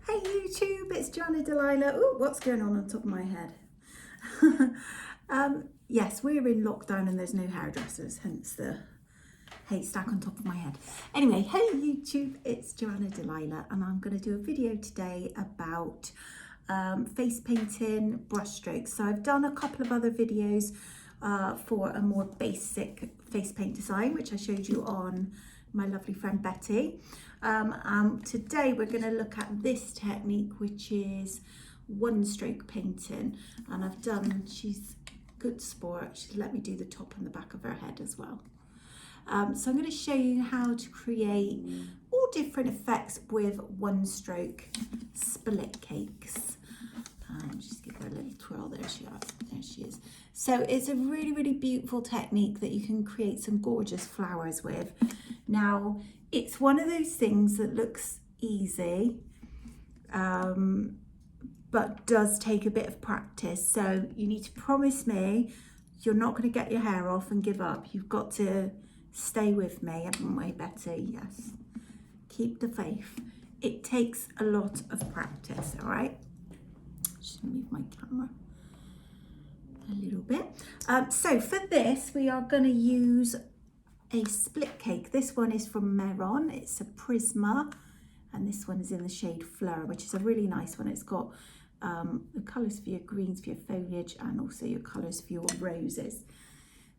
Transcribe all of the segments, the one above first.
Hey YouTube, it's Joanna Delilah. Oh, what's going on top of my head? Yes, we're in lockdown and there's no hairdressers, hence the haystack on top of my head. Anyway, hey YouTube, it's Joanna Delilah and I'm going to do a video today about face painting brush strokes. So I've done a couple of other videos for a more basic face paint design, which I showed you on my lovely friend Betty. Today we're going to look at this technique, which is one stroke painting, and I've done, she's good sport, she's let me do the top and the back of her head as well. So I'm going to show you how to create all different effects with one stroke split cakes. Just give her a little twirl. There she is. So it's a really beautiful technique that you can create some gorgeous flowers with. Now it's one of those things that looks easy, but does take a bit of practice. So you need to promise me you're not going to get your hair off and give up. You've got to stay with me, haven't we, Betty? Yes. Keep the faith. It takes a lot of practice, all right? Just move my camera a little bit. So for this, we are going to use a split cake. This one is from Meron. It's a Prisma, and this one is in the shade Fleur, which is a really nice one. It's got the colours for your greens for your foliage and also your colours for your roses.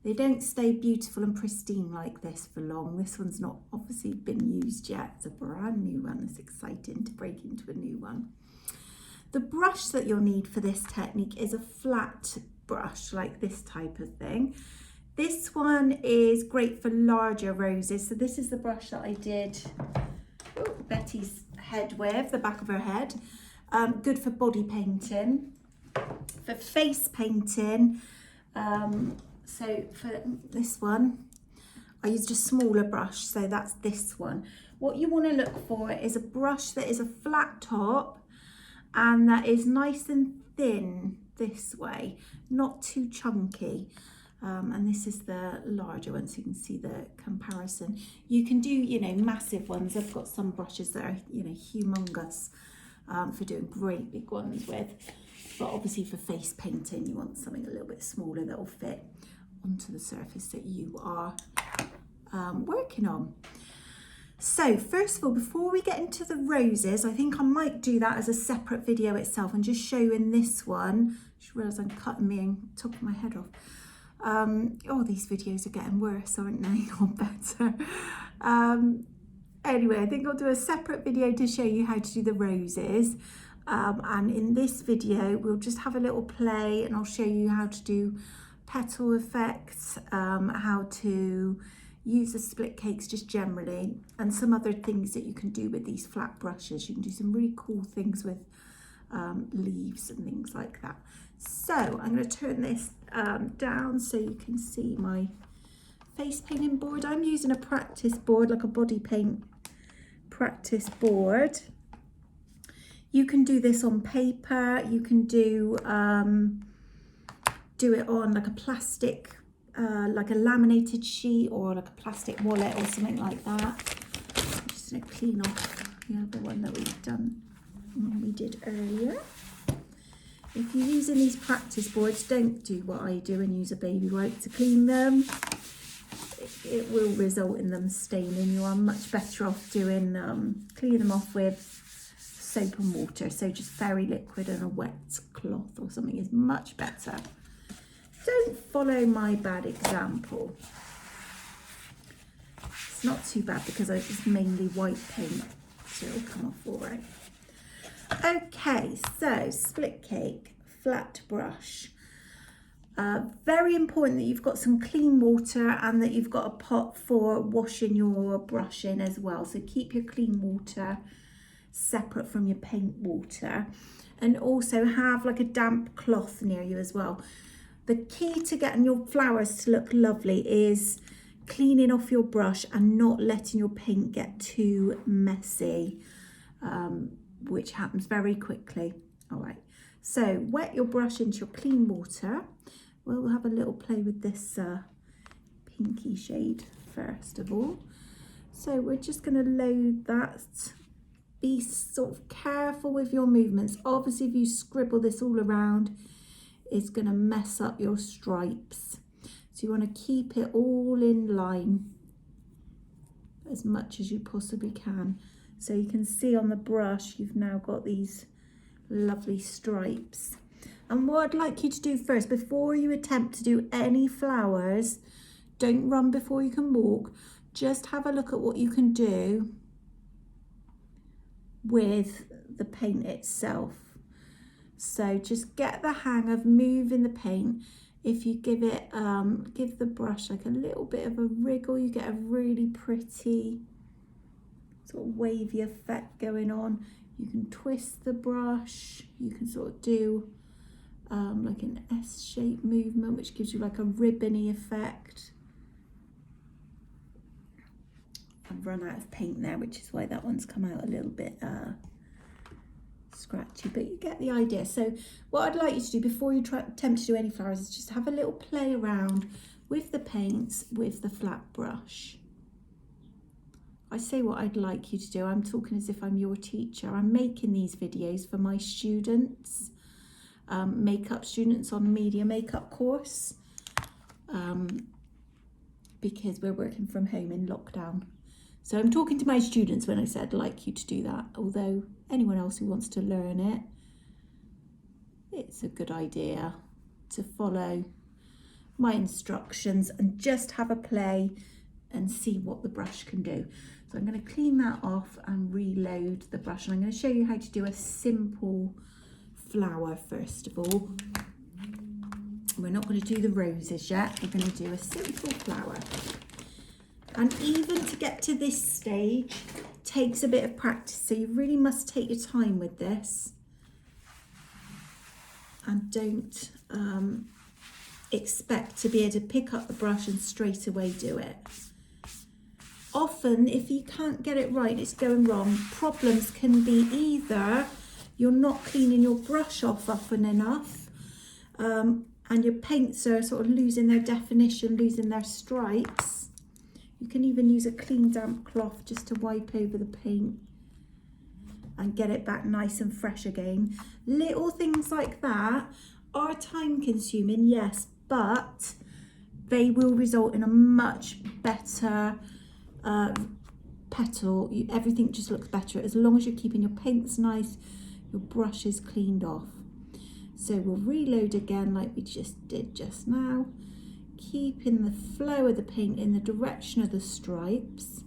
They don't stay beautiful and pristine like this for long. This one's not obviously been used yet. It's a brand new one. It's exciting to break into a new one. The brush that you'll need for this technique is a flat brush, like this type of thing. This one is great for larger roses. So this is the brush that I did Betty's head with, the back of her head. Good for body painting, for face painting. So for this one, I used a smaller brush, so that's this one. What you want to look for is a brush that is a flat top and that is nice and thin this way, not too chunky. And this is the larger one, so you can see the comparison. You can do, massive ones. I've got some brushes that are, humongous for doing great big ones with. But obviously for face painting, you want something a little bit smaller that will fit onto the surface that you are working on. So first of all, before we get into the roses, I think I might do that as a separate video itself and just show you in this one. I just realised I'm cutting me top of my head off. Oh, these videos are getting worse, aren't they? Not better. Anyway, I think I'll do a separate video to show you how to do the roses. And in this video, we'll just have a little play and I'll show you how to do petal effects, how to use the split cakes just generally, and some other things that you can do with these flat brushes. You can do some really cool things with leaves and things like that. So I'm going to turn this down so you can see my face painting board. I'm using a practice board, like a body paint practice board. You can do this on paper. You can do it on like a plastic, like a laminated sheet or like a plastic wallet or something like that. I'm just going to clean off the other one that we did earlier. If you're using these practice boards, don't do what I do and use a baby wipe to clean them. It will result in them staining. You are much better off doing cleaning them off with soap and water. So just fairy liquid and a wet cloth or something is much better. Don't follow my bad example. It's not too bad because it's mainly white paint, so it'll come off all right. Okay, so split cake, flat brush. Very important that you've got some clean water and that you've got a pot for washing your brush in as well. So keep your clean water separate from your paint water, and also have like a damp cloth near you as well. The key to getting your flowers to look lovely is cleaning off your brush and not letting your paint get too messy, which happens very quickly. All right, so wet your brush into your clean water. We'll have a little play with this pinky shade first of all. So we're just going to load that be sort of careful with your movements. Obviously, if you scribble this all around, it's going to mess up your stripes. So you want to keep it all in line as much as you possibly can. So you can see on the brush, you've now got these lovely stripes. And what I'd like you to do first, before you attempt to do any flowers, don't run before you can walk, just have a look at what you can do with the paint itself. So just get the hang of moving the paint. If you give it, give the brush like a little bit of a wriggle, you get a really pretty sort of wavy effect going on. You can twist the brush, you can sort of do like an S-shaped movement, which gives you like a ribbony effect. I've run out of paint there, which is why that one's come out a little bit scratchy, but you get the idea. So what I'd like you to do before you attempt to do any flowers is just have a little play around with the paints with the flat brush. I say what I'd like you to do. I'm talking as if I'm your teacher. I'm making these videos for my students, makeup students on media makeup course, because we're working from home in lockdown. So I'm talking to my students when I said I'd like you to do that, although anyone else who wants to learn it, it's a good idea to follow my instructions and just have a play and see what the brush can do. So I'm going to clean that off and reload the brush, and I'm going to show you how to do a simple flower first of all. We're not going to do the roses yet, we're going to do a simple flower. And even to get to this stage takes a bit of practice, so you really must take your time with this and don't expect to be able to pick up the brush and straight away do it. Often if you can't get it right, it's going wrong. Problems can be either you're not cleaning your brush off often enough, and your paints are sort of losing their definition, losing their stripes. You can even use a clean damp cloth just to wipe over the paint and get it back nice and fresh again. Little things like that are time consuming, yes, but they will result in a much better petal. Everything just looks better as long as you're keeping your paints nice, your brush is cleaned off. So we'll reload again like we just did just now, keeping the flow of the paint in the direction of the stripes.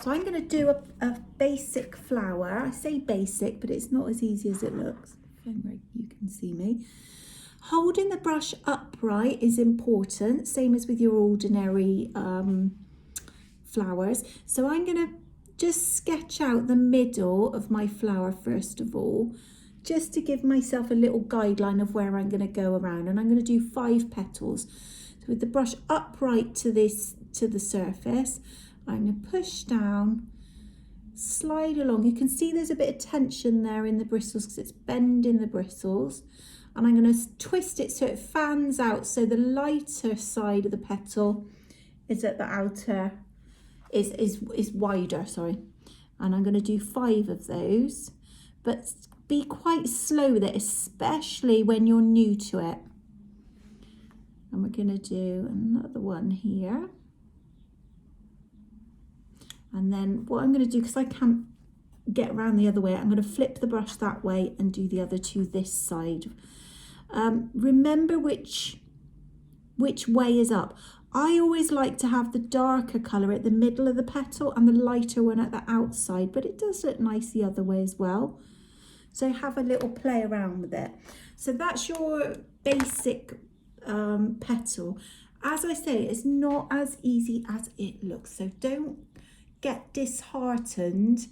So I'm going to do a basic flower. I say basic, but it's not as easy as it looks. Where you can see me. Holding the brush upright is important, same as with your ordinary flowers. So I'm going to just sketch out the middle of my flower first of all, just to give myself a little guideline of where I'm going to go around, and I'm going to do 5 petals. So with the brush upright to the surface, I'm going to push down, slide along. You can see there's a bit of tension there in the bristles because it's bending the bristles, and I'm going to twist it so it fans out, so the lighter side of the petal is at the outer, is wider, sorry. And I'm going to do 5 of those, but be quite slow with it, especially when you're new to it. And we're going to do another one here. And then what I'm going to do, because I can't get around the other way, I'm going to flip the brush that way and do the other 2 this side. Remember which way is up. I always like to have the darker colour at the middle of the petal and the lighter one at the outside, but it does look nice the other way as well. So have a little play around with it. So that's your basic petal. As I say, it's not as easy as it looks. So don't get disheartened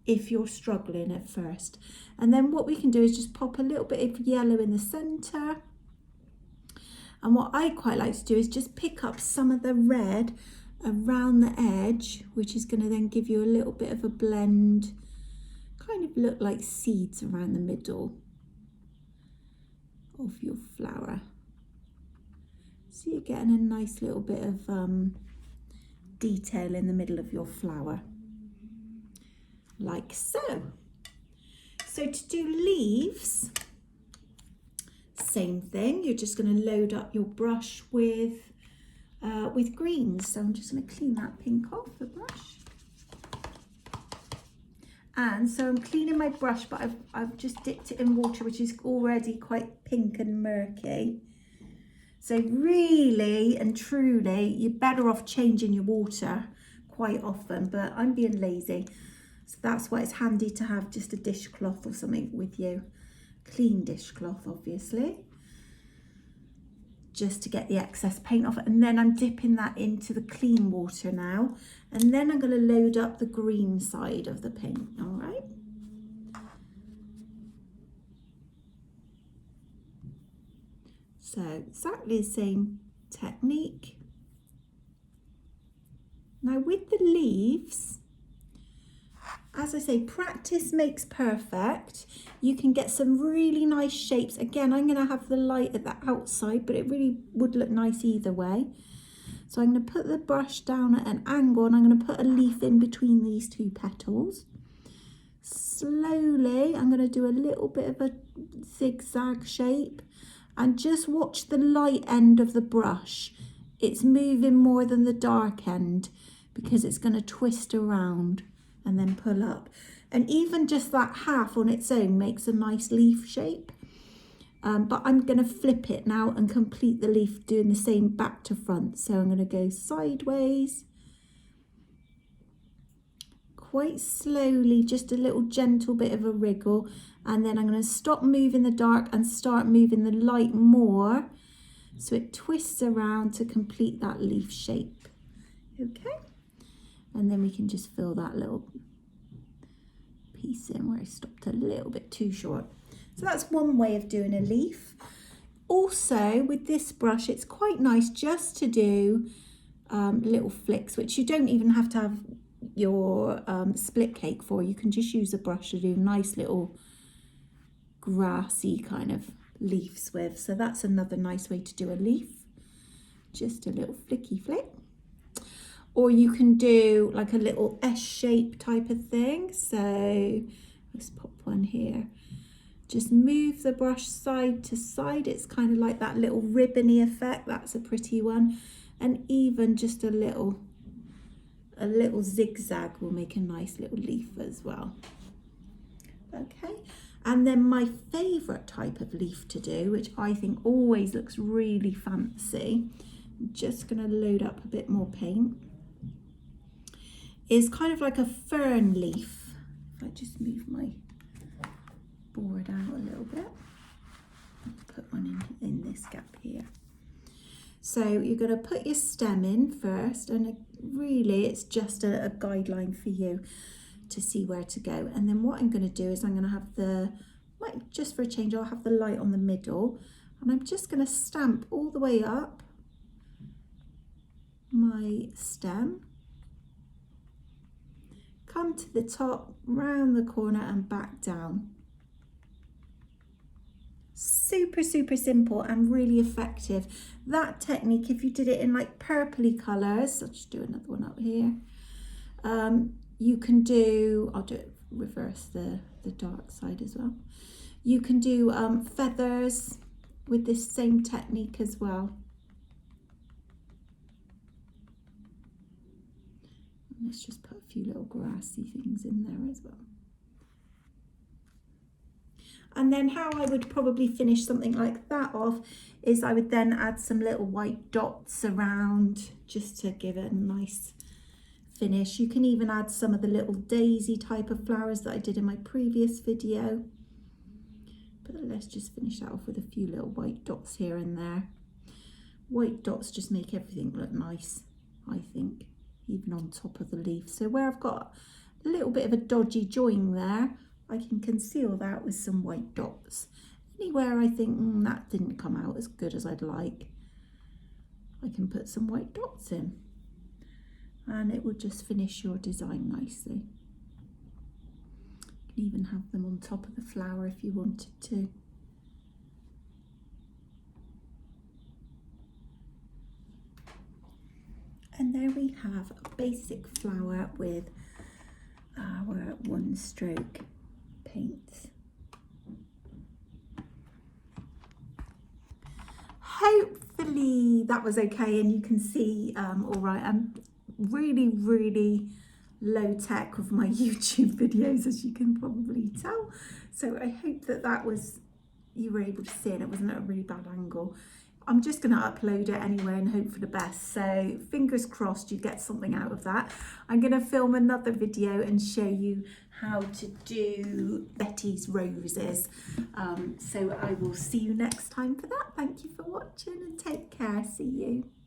if you're struggling at first. And then what we can do is just pop a little bit of yellow in the centre. And what I quite like to do is just pick up some of the red around the edge, which is going to then give you a little bit of a blend, kind of look like seeds around the middle of your flower. So you're getting a nice little bit of detail in the middle of your flower. like so. So to do leaves, same thing. You're just going to load up your brush with greens. So I'm just going to clean that pink off the brush. And so I'm cleaning my brush, but I've just dipped it in water, which is already quite pink and murky. So really and truly, you're better off changing your water quite often, but I'm being lazy. So that's why it's handy to have just a dishcloth or something with you. Clean dishcloth, obviously, just to get the excess paint off. And then I'm dipping that into the clean water now. And then I'm going to load up the green side of the paint, all right? So exactly the same technique. Now with the leaves, as I say, practice makes perfect. You can get some really nice shapes. Again, I'm going to have the light at the outside, but it really would look nice either way. So I'm going to put the brush down at an angle and I'm going to put a leaf in between these two petals. Slowly, I'm going to do a little bit of a zigzag shape and just watch the light end of the brush. It's moving more than the dark end because it's going to twist around and then pull up. And even just that half on its own makes a nice leaf shape. But I'm going to flip it now and complete the leaf doing the same back to front. So I'm going to go sideways, quite slowly, just a little gentle bit of a wriggle. And then I'm going to stop moving the dark and start moving the light more. So it twists around to complete that leaf shape. Okay. And then we can just fill that little piece in where I stopped a little bit too short. So that's one way of doing a leaf. Also with this brush, it's quite nice just to do little flicks, which you don't even have to have your split cake for. You can just use a brush to do nice little grassy kind of leaves with. So that's another nice way to do a leaf. Just a little flicky flick. Or you can do like a little S shape type of thing. So let's pop one here. Just move the brush side to side. It's kind of like that little ribbony effect. That's a pretty one. And even just a little zigzag will make a nice little leaf as well. Okay. And then my favorite type of leaf to do, which I think always looks really fancy, I'm just going to load up a bit more paint, is kind of like a fern leaf. If I just move my board out a little bit, put one in this gap here. So you're going to put your stem in first, and really it's just a guideline for you to see where to go. And then what I'm going to do is I'm going to have just for a change, I'll have the light on the middle, and I'm just going to stamp all the way up my stem, come to the top, round the corner and back down. Super, super simple and really effective. That technique, if you did it in like purpley colours, I'll just do another one up here. You can do, I'll do it reverse the dark side as well. You can do feathers with this same technique as well. Let's just put a few little grassy things in there as well. And then how I would probably finish something like that off is I would then add some little white dots around just to give it a nice finish. You can even add some of the little daisy type of flowers that I did in my previous video. But let's just finish that off with a few little white dots here and there. White dots just make everything look nice, I think, even on top of the leaf. So where I've got a little bit of a dodgy join there, I can conceal that with some white dots. Anywhere I think that didn't come out as good as I'd like, I can put some white dots in, and it will just finish your design nicely. You can even have them on top of the flower if you wanted to. And there we have a basic flower with our pen stroke paints. Hopefully that was okay and you can see all right. I'm really low tech with my YouTube videos, as you can probably tell. So I hope that was, you were able to see and it wasn't a really bad angle. I'm just going to upload it anyway and hope for the best. So fingers crossed you get something out of that. I'm going to film another video and show you how to do Betty's roses. So I will see you next time for that. Thank you for watching and take care. See you.